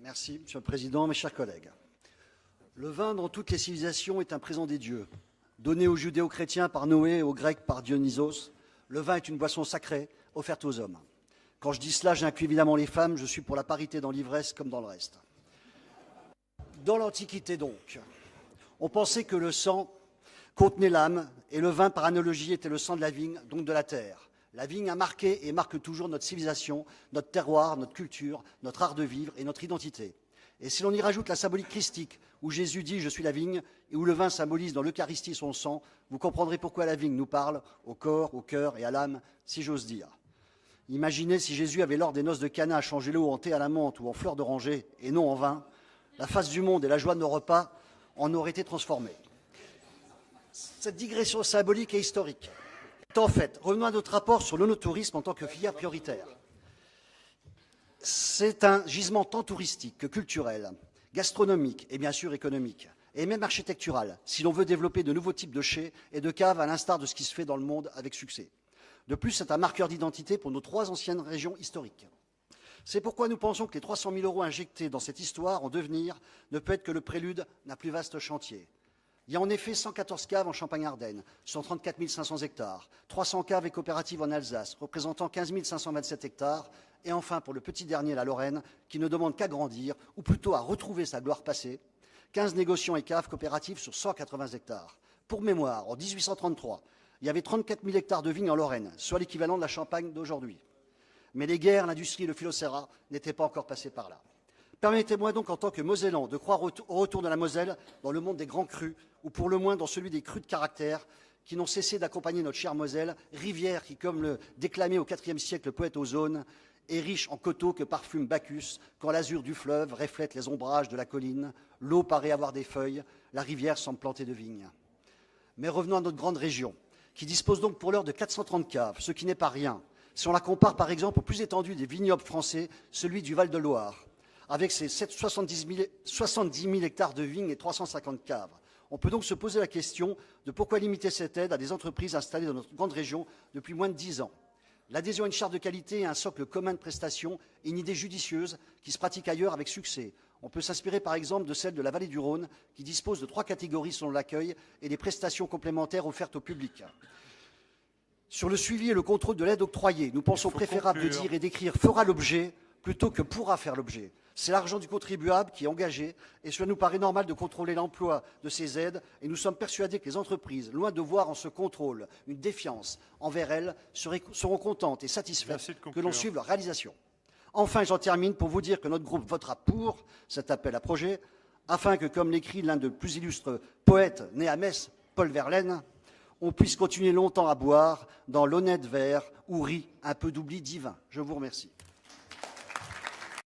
Merci, Monsieur le Président, mes chers collègues. Le vin, dans toutes les civilisations, est un présent des dieux. Donné aux judéo-chrétiens par Noé et aux Grecs par Dionysos, le vin est une boisson sacrée offerte aux hommes. Quand je dis cela, j'inclus évidemment les femmes, je suis pour la parité dans l'ivresse comme dans le reste. Dans l'Antiquité donc, on pensait que le sang contenait l'âme et le vin, par analogie, était le sang de la vigne, donc de la terre. La vigne a marqué et marque toujours notre civilisation, notre terroir, notre culture, notre art de vivre et notre identité. Et si l'on y rajoute la symbolique christique, où Jésus dit « je suis la vigne » et où le vin symbolise dans l'Eucharistie son sang, vous comprendrez pourquoi la vigne nous parle au corps, au cœur et à l'âme, si j'ose dire. Imaginez si Jésus avait lors des noces de Cana changé l'eau en thé à la menthe ou en fleurs d'oranger et non en vin, la face du monde et la joie de nos repas en auraient été transformées. Cette digression symbolique et historique. En fait, revenons à notre rapport sur l'onotourisme en tant que filière prioritaire. C'est un gisement tant touristique que culturel, gastronomique et bien sûr économique, et même architectural, si l'on veut développer de nouveaux types de chais et de caves à l'instar de ce qui se fait dans le monde avec succès. De plus, c'est un marqueur d'identité pour nos 3 anciennes régions historiques. C'est pourquoi nous pensons que les 300 000 € injectés dans cette histoire en devenir ne peut être que le prélude d'un plus vaste chantier. Il y a en effet 114 caves en Champagne-Ardenne, 134 500 hectares, 300 caves et coopératives en Alsace, représentant 15 527 hectares, et enfin, pour le petit dernier, la Lorraine, qui ne demande qu'à grandir, ou plutôt à retrouver sa gloire passée, 15 négociants et caves coopératives sur 180 hectares. Pour mémoire, en 1833, il y avait 34 000 hectares de vignes en Lorraine, soit l'équivalent de la Champagne d'aujourd'hui. Mais les guerres, l'industrie et le phylloxéra n'étaient pas encore passés par là. Permettez-moi donc, en tant que Mosellan, de croire au retour de la Moselle dans le monde des grands crus, ou pour le moins dans celui des crus de caractère, qui n'ont cessé d'accompagner notre chère Moselle, rivière qui, comme le déclamait au IVe siècle le poète Ozone, est riche en coteaux que parfume Bacchus, quand l'azur du fleuve reflète les ombrages de la colline, l'eau paraît avoir des feuilles, la rivière semble plantée de vignes. Mais revenons à notre grande région, qui dispose donc pour l'heure de 430 caves, ce qui n'est pas rien, si on la compare par exemple au plus étendu des vignobles français, celui du Val-de-Loire, avec ses 70 000 hectares de vignes et 350 caves. On peut donc se poser la question de pourquoi limiter cette aide à des entreprises installées dans notre grande région depuis moins de 10 ans. L'adhésion à une charte de qualité et un socle commun de prestations est une idée judicieuse qui se pratique ailleurs avec succès. On peut s'inspirer par exemple de celle de la vallée du Rhône qui dispose de 3 catégories selon l'accueil et des prestations complémentaires offertes au public. Sur le suivi et le contrôle de l'aide octroyée, nous pensons préférable de dire et d'écrire « fera l'objet » plutôt que « pourra faire l'objet ». C'est l'argent du contribuable qui est engagé et cela nous paraît normal de contrôler l'emploi de ces aides et nous sommes persuadés que les entreprises, loin de voir en ce contrôle une défiance envers elles, seront contentes et satisfaites que l'on suive leur réalisation. Enfin, j'en termine pour vous dire que notre groupe votera pour cet appel à projet afin que, comme l'écrit l'un des plus illustres poètes né à Metz, Paul Verlaine, on puisse continuer longtemps à boire dans l'honnête verre où rit un peu d'oubli divin. Je vous remercie.